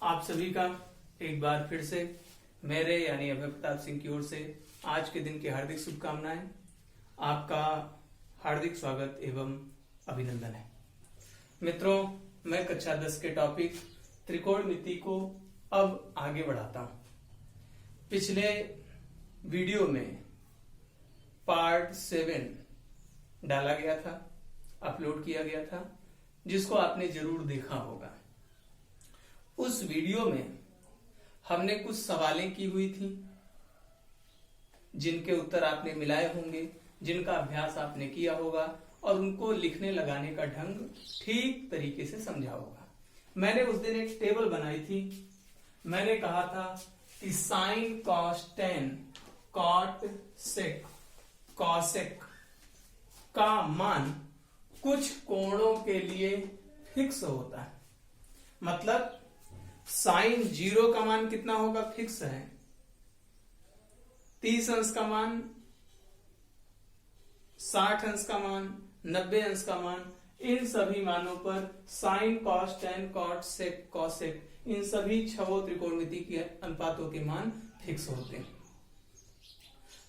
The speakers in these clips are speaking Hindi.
आप सभी का एक बार फिर से मेरे यानी अभय प्रताप सिंह की ओर से आज के दिन की हार्दिक शुभकामनाएं। आपका हार्दिक स्वागत एवं अभिनंदन है। मित्रों, मैं कक्षा 10 के टॉपिक त्रिकोणमिति को अब आगे बढ़ाता हूं। पिछले वीडियो में पार्ट 7 डाला गया था, अपलोड किया गया था, जिसको आपने जरूर देखा होगा। उस वीडियो में हमने कुछ सवालें की हुई थी जिनके उत्तर आपने मिलाए होंगे, जिनका अभ्यास आपने किया होगा और उनको लिखने लगाने का ढंग ठीक तरीके से समझा होगा। मैंने उस दिन एक टेबल बनाई थी। मैंने कहा था कि sine cos tan cot sec cosec का मान कुछ कोणों के लिए फिक्स होता है। मतलब साइन 0 का मान कितना होगा, फिक्स है। 30 अंश का मान, 60 अंश का मान, 90 अंश का मान, इन सभी मानों पर sine cos tan cot sec cosec इन सभी छवों त्रिकोणमिति के अनुपातों के मान फिक्स होते हैं।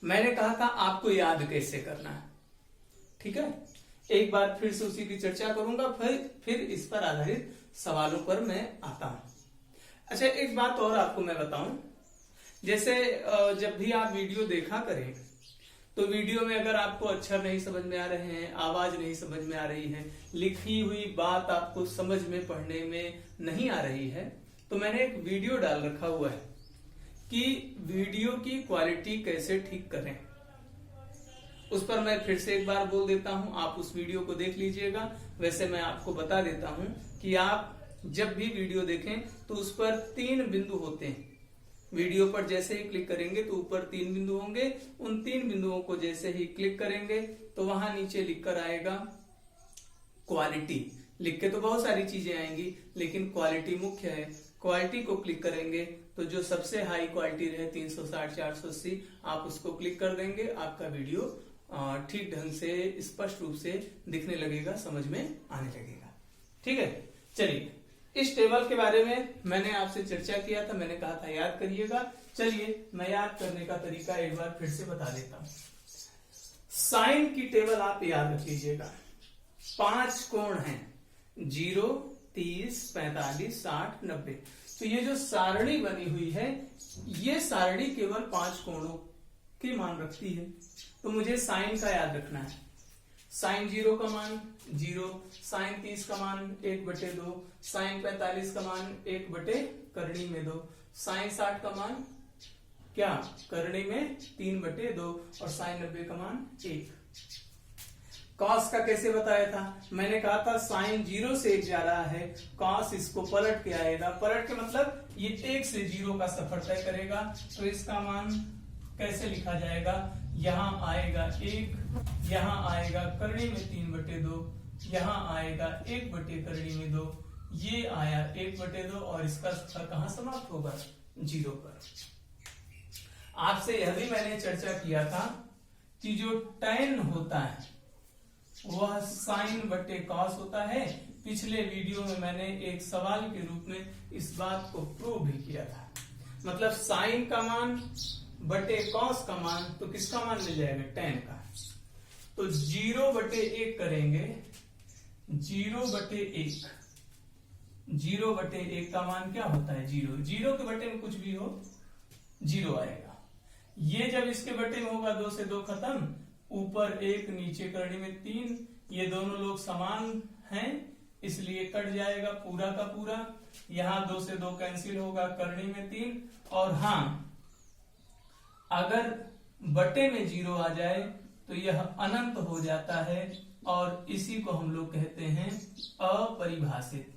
मैंने कहा था आपको याद कैसे करना है, ठीक है। एक बार फिर से उसी की चर्चा करूंगा, फिर इस पर आधारित सवालों पर मैं आता हूं। अच्छा, एक बात और आपको मैं बताऊं। जैसे जब भी आप वीडियो देखा करें तो वीडियो में अगर आपको अक्षर नहीं समझ में आ रहे हैं, आवाज नहीं समझ में आ रही है, लिखी हुई बात आपको समझ में पढ़ने में नहीं आ रही है, तो मैंने एक वीडियो डाल रखा हुआ है कि वीडियो की क्वालिटी कैसे ठीक करें। उस पर मैं फिर से एक बार बोल देता हूं, आप उस वीडियो को देख लीजिएगा। वैसे मैं आपको बता देता हूं कि आप जब भी वीडियो देखें तो उस पर 3 बिंदु होते हैं। वीडियो पर जैसे ही क्लिक करेंगे तो ऊपर 3 बिंदु होंगे। उन 3 बिंदुओं को जैसे ही क्लिक करेंगे तो वहां नीचे लिखकर आएगा क्वालिटी। लिख के तो बहुत सारी चीजें आएंगी, लेकिन क्वालिटी मुख्य है। क्वालिटी को क्लिक करेंगे तो जो सबसे हाई क्वालिटी रहे 360 480 आप उसको क्लिक कर देंगे। आपका वीडियो ठीक ढंग से स्पष्ट रूप से दिखने लगेगा, समझ में आने लगेगा। ठीक है, चलिए इस टेबल के बारे में मैंने आपसे चर्चा किया था। मैंने कहा था याद करिएगा। चलिए मैं याद करने का तरीका एक बार फिर से बता देता हूं। साइन की टेबल आप याद रख लीजिएगा। 5 कोण हैं, 0, 30, 45, 60, 90। तो ये जो सारणी बनी हुई है, ये सारणी केवल 5 कोणों के मान रखती है। तो मुझे साइन का याद रखना है। साइन 0 का मान 0, साइन 30 का मान 1/2, साइन 45 का मान 1/करणी में 2, साइन 60 का मान क्या, करणी में 3/2 और साइन 90 का मान 1। कॉस का कैसे बताया था? मैंने कहा था साइन 0 से 1 जा रहा है, कॉस इसको पलट के आएगा। पलट के मतलब ये 1 से 0 का सफर तय करेगा। तो इसका मान कैसे लिखा जाएगा? यहां आएगा 1, यहां आएगा करणी में 3/2, यहां आएगा 1/करणी में 2, ये आया 1/2 और इसका सफर कहां समाप्त होगा? 0 पर। आपसे यह भी मैंने चर्चा किया था कि जो tan होता है वह साइन बटे कॉस होता है। पिछले वीडियो में मैंने एक सवाल के रूप में इस बात को प्रूव भी किया था। मतलब साइन का मान बटे कॉस का मान, तो किसका मान मिल जाएगा? tan का। तो 0/1 करेंगे, 0/1, 0/1 का मान क्या होता है? 0। 0 के बटे में कुछ भी हो 0 आएगा। ये जब इसके बटे में होगा 2 से 2 खत्म, ऊपर 1 नीचे करणी में 3, ये दोनों लोग समान हैं इसलिए कट जाएगा पूरा का पूरा। यहां 2 से 2 कैंसिल होगा, करणी में 3। और हाँ, अगर बटे में 0 आ जाए तो यह अनंत हो जाता है और इसी को हम लोग कहते हैं अपरिभाषित।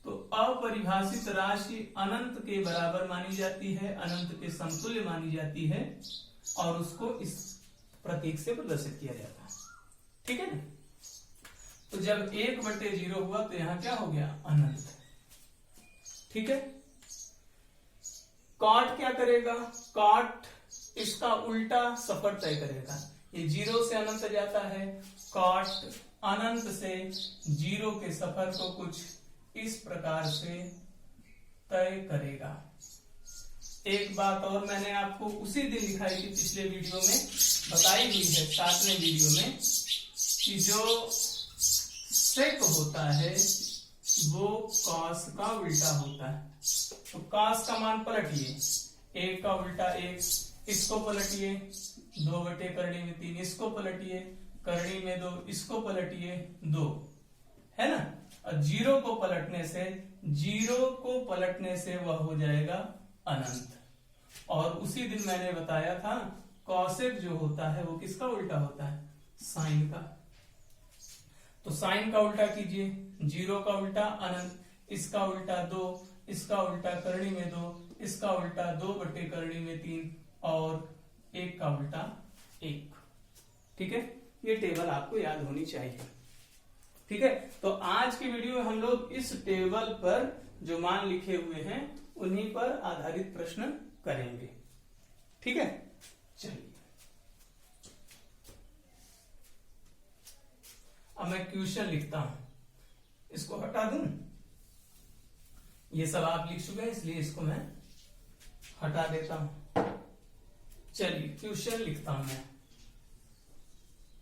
तो अपरिभाषित राशि अनंत के बराबर मानी जाती है, अनंत के समतुल्य मानी जाती है और उसको इस प्रतीक से प्रदर्शित किया जाता है। ठीक है ना? तो जब 1/0 हुआ तो यहां क्या हो गया? अनंत। ठीक है। कॉट क्या करेगा? कॉट इसका उल्टा सफर तय करेगा। ये 0 से अनंत जाता है, कॉट अनंत से 0 के सफर को कुछ इस प्रकार से तय करेगा। एक बात और मैंने आपको उसी दिन दिखाई थी, पिछले वीडियो में बताई हुई है, 7वें वीडियो में, कि जो सेक होता है वो कॉस का उल्टा होता है। तो कॉस का मान पलटिए, 1 का उल्टा 1, इसको पलटिए 2/3, इसको पलटिए करनी में 2, इसको पलटिए 2, है ना। और 0 को पलटने से वह हो जाएगा अनंत। और उसी दिन मैंने बताया था कॉसेक जो होता है वो किसका उल्टा होता है, साइन का। तो साइन का उल्टा कीजिए, 0 का उल्टा अनंत, इसका उल्टा 2, इसका उल्टा करनी में 2, इसका उल्टा 2/3 और 1 का उल्टा 1। ठीक है, ये टेबल आपको याद होनी चाहिए। ठीक है, तो आज की वीडियो में हम लोग इस टेबल पर जो मान लिखे हुए हैं उन्हीं पर आधारित प्रश्न करेंगे। ठीक है, चलिए अब मैं क्वेश्चन लिखता हूं, इसको हटा दूं, ये सब आप लिख चुके हैं इसलिए इसको मैं हटा देता हूं। चलिए क्वेश्चन लिखता हूं मैं।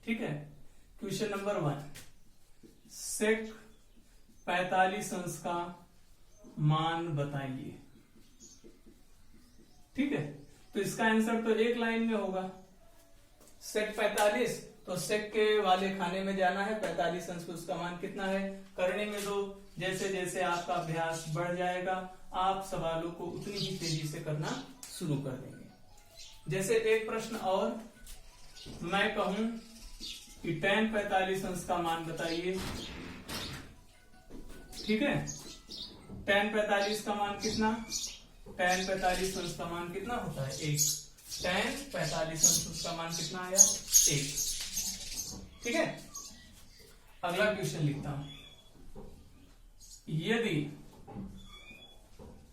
ठीक है, क्वेश्चन नंबर 1, सेक 45 अंश का मान बताइए। ठीक है, तो इसका आंसर तो एक लाइन में होगा, सेक 45, तो सेक के वाले खाने में जाना है, 45 अंश उसका मान कितना है, करने में 2। जैसे जैसे आपका अभ्यास बढ़ जाएगा आप सवालों को उतनी ही तेजी से करना शुरू कर देंगे। जैसे एक प्रश्न और, मैं कहूं कि tan 45 अंश का मान बताइए। ठीक है, tan 45 का मान कितना, tan 45 अंश का मान कितना होता है 1, tan 45 अंश का मान कितना आया 1। ठीक है, अगला क्वेश्चन लिखता हूं, यदि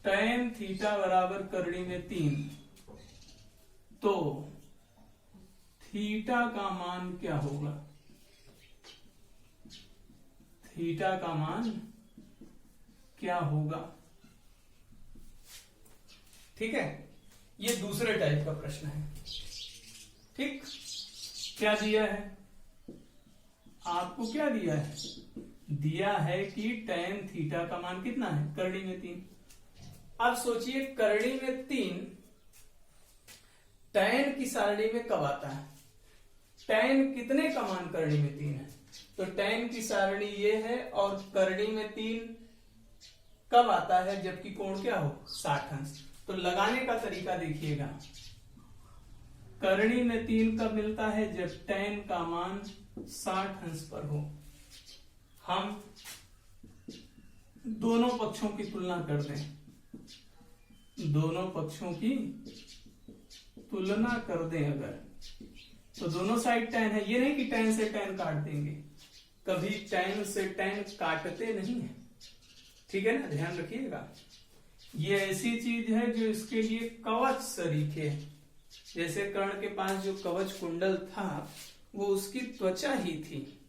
tan थीटा बराबर करनी में 3 तो थीटा का मान क्या होगा, थीटा का मान क्या होगा। ठीक है, ये दूसरे टाइप का प्रश्न है। ठीक, क्या दिया है आपको, क्या दिया है, दिया है कि tan थीटा का मान कितना है, करनी में 3। अब सोचिए करनी में 3 tan की सारणी में कब आता है, tan कितने का मान करनी में 3 है, तो tan की सारणी ये है, और करनी में 3 कब आता है, जबकि कोण क्या हो 60 अंश। तो लगाने का तरीका देखिएगा, करनी में 3 कब मिलता है, जब tan का मान 60 अंश पर हो। हम दोनों पक्षों की तुलना कर दें, दोनों पक्षों की तुलना कर दें अगर, तो दोनों साइड tan है, ये नहीं कि tan से tan काट देंगे, कभी tan से tan काटते नहीं है। ठीक है ना, ध्यान रखिएगा, ये ऐसी चीज है जो इसके लिए कवच सरीखे है। जैसे कर्ण के पास जो कवच कुंडल था वो उसकी त्वचा ही थी,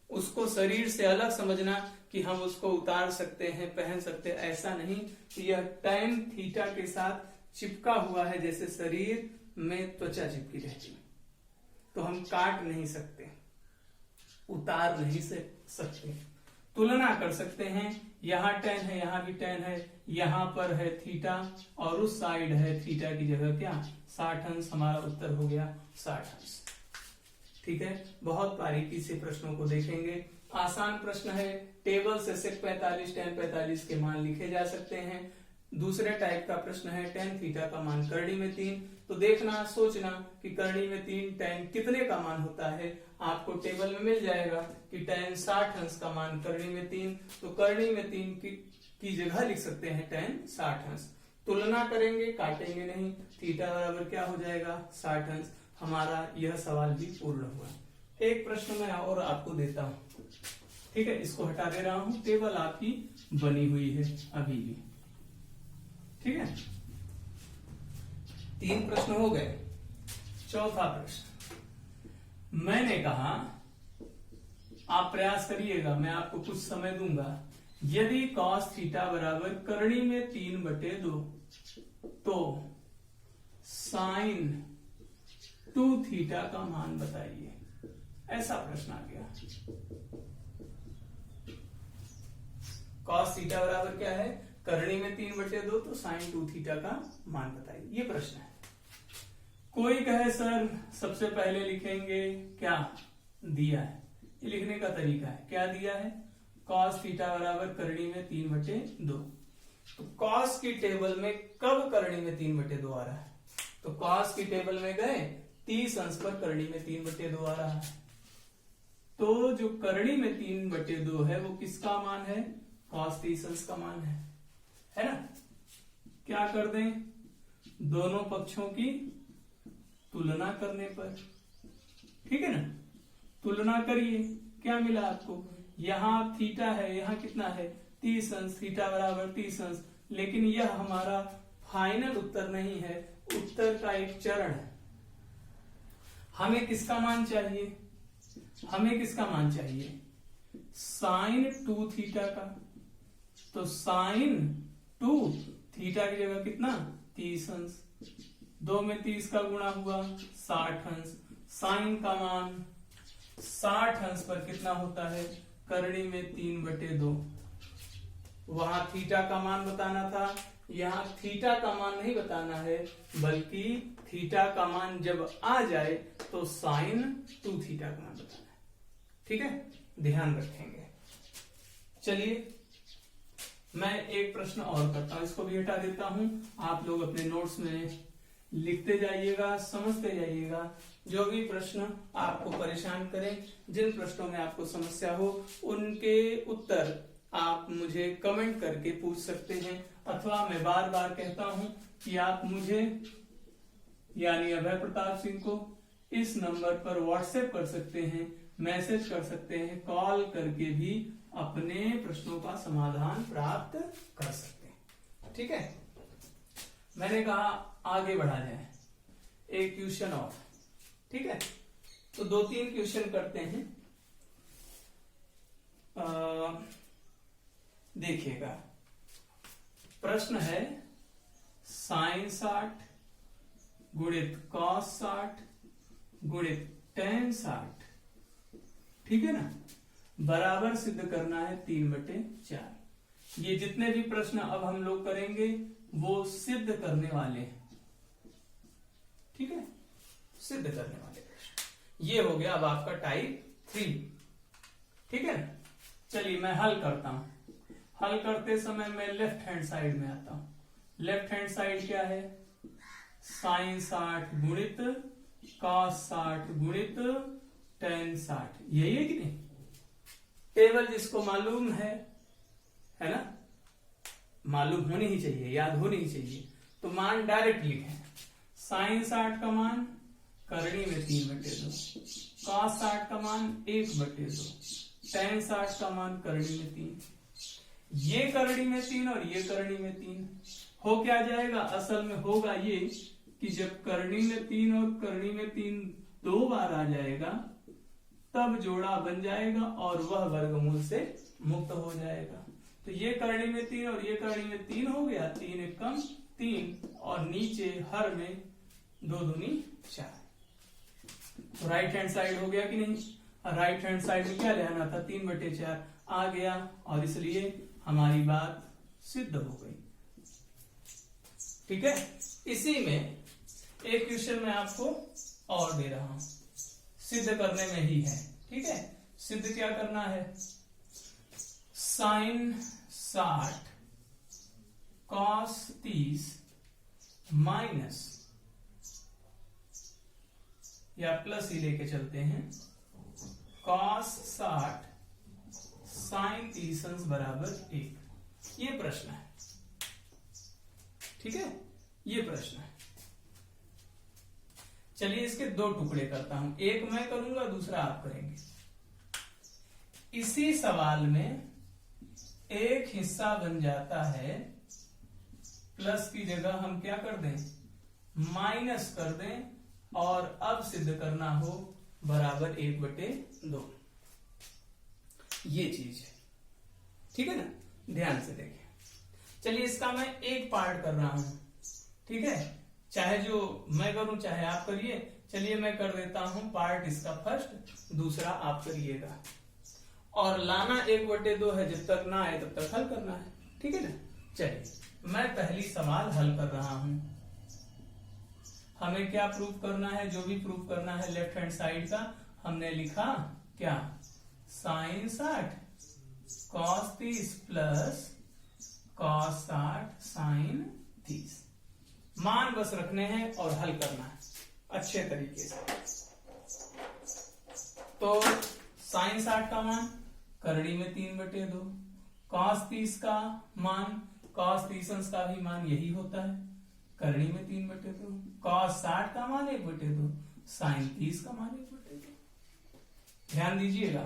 उसको शरीर से अलग समझना कि हम उसको उतार सकते हैं, पहन सकते हैं, ऐसा नहीं। यह tan थीटा के साथ चिपका हुआ है, जैसे शरीर में त्वचा चिपकी रहती है, तो हम काट नहीं सकते, उतार नहीं सकते, तुलना कर सकते हैं। यहाँ tan है, यहाँ भी tan है, यहाँ पर है थीटा और उस साइड है थीटा की जगह क्या 60 अंश, हमारा उत्तर हो गया 60 अंश। ठीक है, बहुत बारीकी से प्रश्नों को देखेंगे, आसान प्रश्न है, टेबल से सेक 45 tan 45 के मान लिखे जा सकते हैं। दूसरे टाइप का प्रश्न है tan थीटा का मान करनी में 3, तो देखना सोचना कि करनी में 3 tan कितने का मान होता है, आपको टेबल में मिल जाएगा कि tan 60 अंश का मान करनी में 3, तो करनी में 3 की जगह लिख सकते हैं tan 60 अंश। तुलना करेंगे, काटेंगे नहीं, थीटा बराबर क्या हो जाएगा 60 अंश। हमारा यह सवाल भी पूर्ण हुआ। एक प्रश्न मैं और आपको देता हूं, ठीक है, इसको हटा दे रहा हूं, टेबल आपकी बनी हुई है अभी भी। ठीक है, 3 प्रश्न हो गए। चौथा प्रश्न, मैंने कहा आप प्रयास करिएगा, मैं आपको कुछ समय दूंगा, यदि cos थीटा बराबर करणी में 3/2 तो साइन 2 थीटा का मान बताइए, ऐसा प्रश्न आ गया। cos थीटा बराबर क्या है, करणी में 3/2 तो साइन 2 थीटा का मान बताइए, ये प्रश्न है। कोई कहे सर सबसे पहले लिखेंगे क्या दिया है, ये लिखने का तरीका है, क्या दिया है, cos थीटा बराबर करणी में 3/2। तो cos की टेबल में कब करणी में 3/2 आ रहा है, तो cos की टेबल में गए 30 अंश पर करणी में 3/2 आ रहा है, तो जो करणी में 3/2 है वो किसका मान है, cos 30 अंश का मान है ना। क्या कर दें, दोनों पक्षों की तुलना करने पर, ठीक है ना, तुलना करिए, क्या मिला आपको, यहां थीटा है, यहां कितना है 30 अंश, थीटा बराबर 30 अंश, लेकिन यह हमारा फाइनल उत्तर नहीं है, उत्तर का एक चरण है। हमें किसका मान चाहिए, हमें किसका मान चाहिए, साइन 2 थीटा का, तो साइन 2 थीटा की जगह कितना 30 अंश, 2 में 30 का गुणा हुआ 60 अंश, साइन का मान 60 अंश पर कितना होता है, करणी में 3/2। वहां थीटा का मान बताना था, यहां थीटा का मान नहीं बताना है, बल्कि थीटा का मान जब आ जाए तो साइन 2 थीटा का मान बताना है, ठीक है, ध्यान रखेंगे। चलिए मैं एक प्रश्न और करता हूं, इसको भी हटा देता हूं, आप लोग अपने नोट्स में लिखते जाइएगा, समझते जाइएगा। जो भी प्रश्न आपको परेशान करें, जिन प्रश्नों में आपको समस्या हो, उनके उत्तर आप मुझे कमेंट करके पूछ सकते हैं, अथवा मैं बार बार कहता हूं कि आप मुझे यानी अभय प्रताप सिंह को इस नंबर पर व्हाट्सएप कर सकते हैं, मैसेज कर सकते हैं, कॉल करके भी अपने प्रश्नों का समाधान प्राप्त कर सकते हैं, ठीक है। मैंने कहा आगे बढ़ा जाए, एक क्वेश्चन और, ठीक है, तो 2-3 क्वेश्चन करते हैं। देखिएगा, प्रश्न है साइन 60 गुणित कॉस 60 गुणित टेन 60, ठीक है ना, बराबर सिद्ध करना है 3/4। ये जितने भी प्रश्न अब हम लोग करेंगे वो सिद्ध करने वाले हैं, ठीक है, सिद्ध करने वाले प्रश्न। ये हो गया अब आपका टाइप 3, ठीक है। चलिए मैं हल करता हूं, हल करते समय मैं लेफ्ट हैंड साइड में आता हूं। लेफ्ट हैंड साइड क्या है, साइन 60 गुणित कॉस 60 गुणित टेन 60, यही है कि नहीं। टेबल जिसको मालूम है ना, मालूम होनी ही चाहिए, याद होनी ही चाहिए, तो मान डायरेक्ट लिखें। साइन 60 का मान करणी में 3/2, कॉस 60 का मान 1/2, टेन 60 का मान करणी में 3। ये करणी में 3 और ये करणी में 3 हो क्या जाएगा, असल में होगा ये कि जब करणी में 3 और करणी में 3 2 बार आ जाएगा तब जोड़ा बन जाएगा और वह वर्गमूल से मुक्त हो जाएगा। तो ये करणी में 3 और ये करणी में 3 हो गया, 3 एक कम 3, और नीचे हर में 2 दूनी 4। तो राइट हैंड साइड हो गया कि नहीं, राइट हैंड साइड में क्या लेना था, 3/4 आ गया, और इसलिए हमारी बात सिद्ध हो गई, ठीक है। इसी में एक क्वेश्चन मैं आपको और दे रहा हूं, सिद्ध करने में ही है, ठीक है। सिद्ध क्या करना है, साइन 60 कॉस 30 माइनस, या प्लस ही लेके चलते हैं, कॉस 60 साइन 30 बराबर 1। ये प्रश्न है, ठीक है, ये प्रश्न है। चलिए इसके 2 टुकड़े करता हूं, एक मैं करूंगा दूसरा आप करेंगे। इसी सवाल में एक हिस्सा बन जाता है, प्लस की जगह हम क्या कर दें, माइनस कर दें, और अब सिद्ध करना हो बराबर 1/2, ये चीज है, ठीक है ना। ध्यान से देखिए। चलिए इसका मैं एक पार्ट कर रहा हूं, ठीक है, चाहे जो मैं करूं चाहे आप करिए। चलिए मैं कर देता हूं पार्ट इसका फर्स्ट, दूसरा आप करिएगा। और लाना 1/2 है, जब तक ना आए तब तक हल करना है, ठीक है ना। चलिए मैं पहली सवाल हल कर रहा हूं। हमें क्या प्रूफ करना है, जो भी प्रूफ करना है लेफ्ट हैंड साइड का हमने लिखा क्या, sin 60 cos 30 plus cos 60 sin 30। मान बस रखने हैं और हल करना है अच्छे तरीके से। तो sin 60 का मान करड़ी में 3/2, cos 30 का मान cos 30 का भी मान यही होता है, करड़ी में 3/2, cos 60 का मान 1/2, sin 30 का मान 1/2। ध्यान दीजिएगा,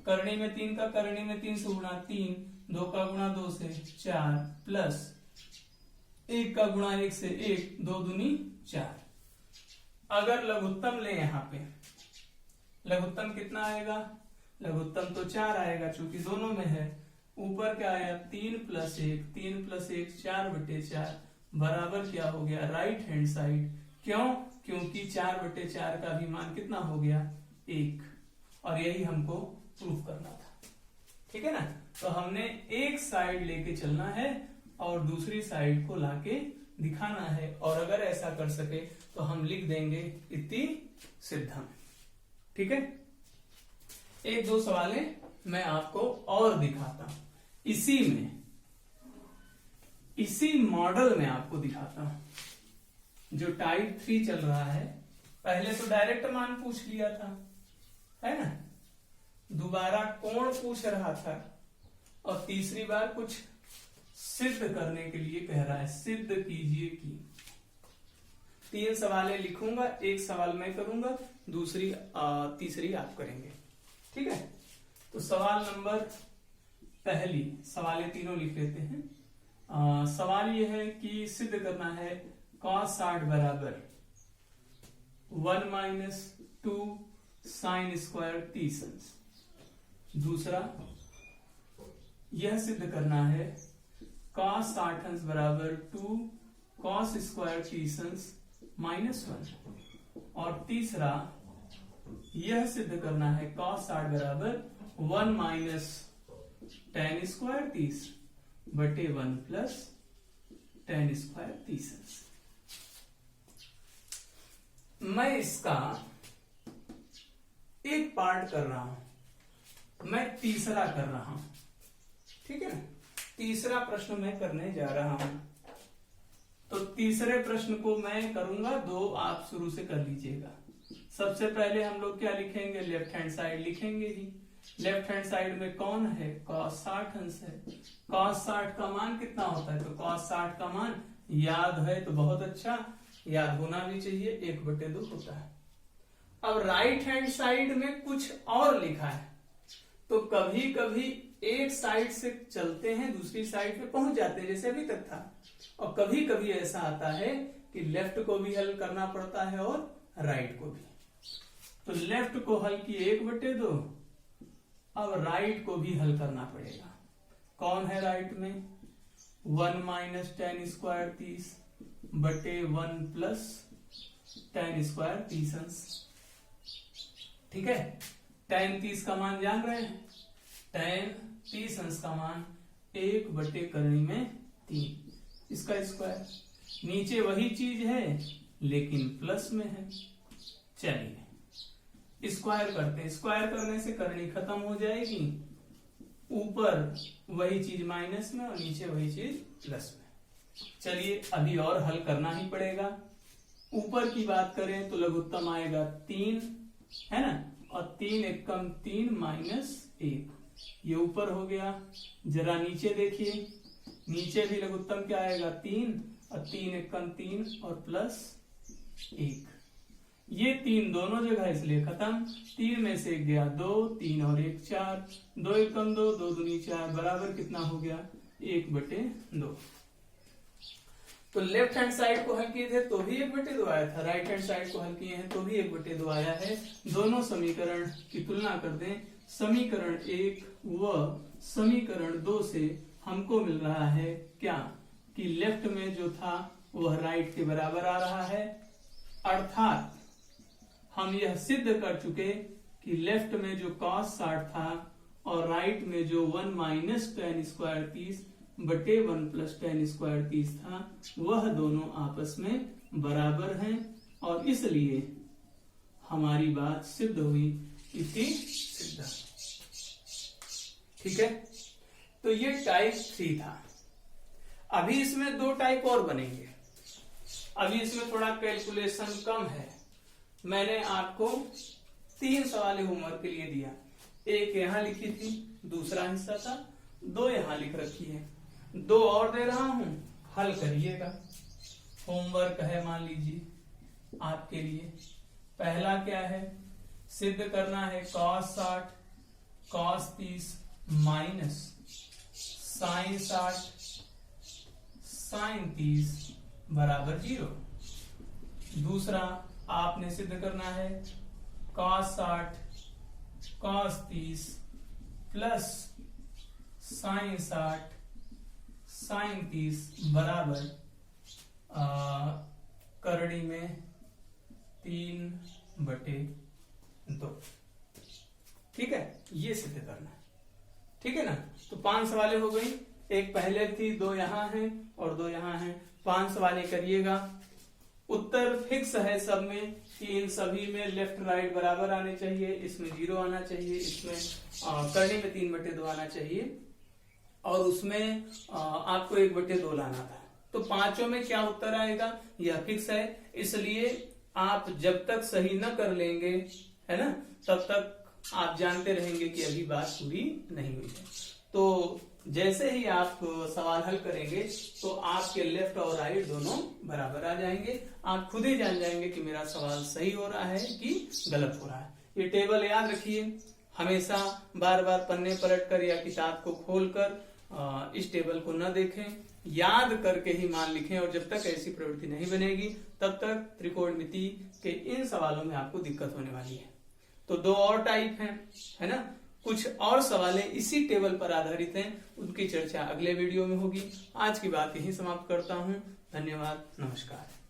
करणी में 3 का करणी में 3 से गुणा 3, 2 का गुणा 2 से 4, प्लस 1 का गुणा 1 से 1, 2 दूनी 4। अगर लघुत्तम ले यहाँ पे, लघुत्तम कितना आएगा, लघुत्तम तो 4 आएगा चूंकि दोनों में है। ऊपर क्या आया 3 + 1, 3 + 1 4/4 बराबर क्या हो गया राइट हैंड साइड। क्यों, क्योंकि 4/4 का भी मान कितना हो गया 1, और यही हमको प्रूफ करना था, ठीक है ना। तो हमने एक साइड लेके चलना है और दूसरी साइड को लाके दिखाना है, और अगर ऐसा कर सके तो हम लिख देंगे इति सिद्धम, ठीक है। 1-2 सवालें मैं आपको और दिखाता हूं, इसी मॉडल में आपको दिखाता हूं जो टाइप 3 चल रहा है। पहले तो डायरेक्ट मान पूछ लिया था, है ना, दोबारा कोण पूछ रहा था, और तीसरी बार कुछ सिद्ध करने के लिए कह रहा है, सिद्ध कीजिए कि। 3 सवालें लिखूंगा, एक सवाल मैं करूंगा, तीसरी आप करेंगे, ठीक है। तो सवाल नंबर पहली, सवालें तीनों लिख लेते हैं। सवाल यह है कि सिद्ध करना है cos 60 बराबर 1 - 2 sin स्क्वायर 30। दूसरा यह सिद्ध करना है cos 60 बराबर 2 cos स्क्वायर 30 -1। और तीसरा यह सिद्ध करना है cos 60 बराबर 1 - tan स्क्वायर 30 बटे 1 प्लस tan स्क्वायर 30। मैं इसका एक पार्ट कर रहा हूं, मैं तीसरा कर रहा हूं, ठीक है ना। तीसरा प्रश्न मैं करने जा रहा हूं, तो तीसरे प्रश्न को मैं करूंगा, 2 आप शुरू से कर लीजिएगा। सबसे पहले हम लोग क्या लिखेंगे, लेफ्ट हैंड साइड लिखेंगे ही। लेफ्ट हैंड साइड में कौन है, cos 60 है। cos 60 का मान कितना होता है, तो cos 60 का मान याद है तो बहुत अच्छा, याद होना भी चाहिए, 1/2 होता है। अब राइट हैंड साइड में कुछ और लिखा है, तो कभी कभी एक साइड से चलते हैं दूसरी साइड पे पहुंच जाते हैं, जैसे अभी तक था। और कभी कभी ऐसा आता है कि लेफ्ट को भी हल करना पड़ता है और राइट को भी। तो लेफ्ट को हल किए 1/2, अब राइट को भी हल करना पड़ेगा। कौन है राइट में, 1 - tan स्क्वायर 30 बटे 1 प्लस tan स्क्वायर 30, ठीक है। tan 30 का मान जान रहे हैं, tan 30 का मान 1/3, इसका स्क्वायर। नीचे वही चीज है लेकिन प्लस में है। चलिए स्क्वायर करते हैं, स्क्वायर करने से करनी खत्म हो जाएगी, ऊपर वही चीज माइनस में और नीचे वही चीज प्लस में। चलिए अभी और हल करना ही पड़ेगा। ऊपर की बात करें तो लघुत्तम आएगा 3, है ना, और 3 × 1 = 3 - 1, ये ऊपर हो गया। जरा नीचे देखिए, नीचे भी लघुत्तम क्या आएगा 3, और 3 × 1 = 3 और प्लस 1, ये 3 दोनों जगह इसलिए खत्म। 3 में से 1 गया 2, 3 और 1 4, 2 × 1 = 2, 2 दूनी 4 बराबर कितना हो गया 1/2। तो लेफ्ट हैंड साइड को हल किए थे तो भी 1/2 आया था, राइट हैंड साइड को हल किए हैं तो भी 1/2 आया है। दोनों समीकरण की तुलना कर दें, समीकरण 1 व समीकरण 2 से हमको मिल रहा है क्या कि लेफ्ट में जो था वह राइट के बराबर आ रहा है, अर्थात हम यह सिद्ध कर चुके कि लेफ्ट में जो cos 60 था और राइट में जो 1 माइनस tan स्क्वायर 30 बटे 1 प्लस tan स्क्वायर 30 था वह दोनों आपस में बराबर हैं और इसलिए हमारी बात सिद्ध हुई, इति सिद्ध। ठीक है, तो ये टाइप 3 था। अभी इसमें 2 टाइप और बनेंगे। अभी इसमें थोड़ा कैलकुलेशन कम है। मैंने आपको 3 सवाल होमवर्क के लिए दिया, एक यहां लिखी थी, दूसरा हिस्सा था, 2 यहां लिख रखी है, 2 और दे रहा हूं, हल करिएगा। होमवर्क है मान लीजिए आपके लिए। पहला क्या है, सिद्ध करना है cos 60 cos 30 minus sin 60 sin 30 बराबर 0। दूसरा आपने सिद्ध करना है cos 60 cos 30 plus sin 60 sin 30 बराबर करड़ी में 3/2। ठीक है, ये सिद्ध करना है। ठीक है ना, तो 5 सवालें हो गई, एक पहले थी, 2 यहाँ हैं और 2 यहाँ हैं। 5 सवालें करिएगा। उत्तर फिक्स है सब में कि इन सभी में लेफ्ट राइट बराबर आने चाहिए, इसमें 0 आना चाहिए, इसमें करने में 3/2 आना चाहिए और उसमें आपको 1/2 लाना था। तो 5 में क्या उत्तर आएगा यह फिक्स है, इसलिए आप जब तक सही न कर लेंगे, है ना, तब तक आप जानते रहेंगे कि अभी बात पूरी नहीं हुई है। तो जैसे ही आप सवाल हल करेंगे तो आपके लेफ्ट और राइट दोनों बराबर आ जाएंगे। आप खुद ही जान जाएंगे कि मेरा सवाल सही हो रहा है कि गलत हो रहा है। ये टेबल याद रखिए, हमेशा बार बार पन्ने पलट कर या किताब को खोलकर इस टेबल को न देखें, याद करके ही मान लिखें। और जब तक ऐसी प्रवृत्ति नहीं बनेगी तब तक त्रिकोणमिति के इन सवालों में आपको दिक्कत होने वाली है। तो 2 और टाइप हैं, है ना, कुछ और सवालें इसी टेबल पर आधारित हैं, उनकी चर्चा अगले वीडियो में होगी। आज की बात यहीं समाप्त करता हूं। धन्यवाद, नमस्कार।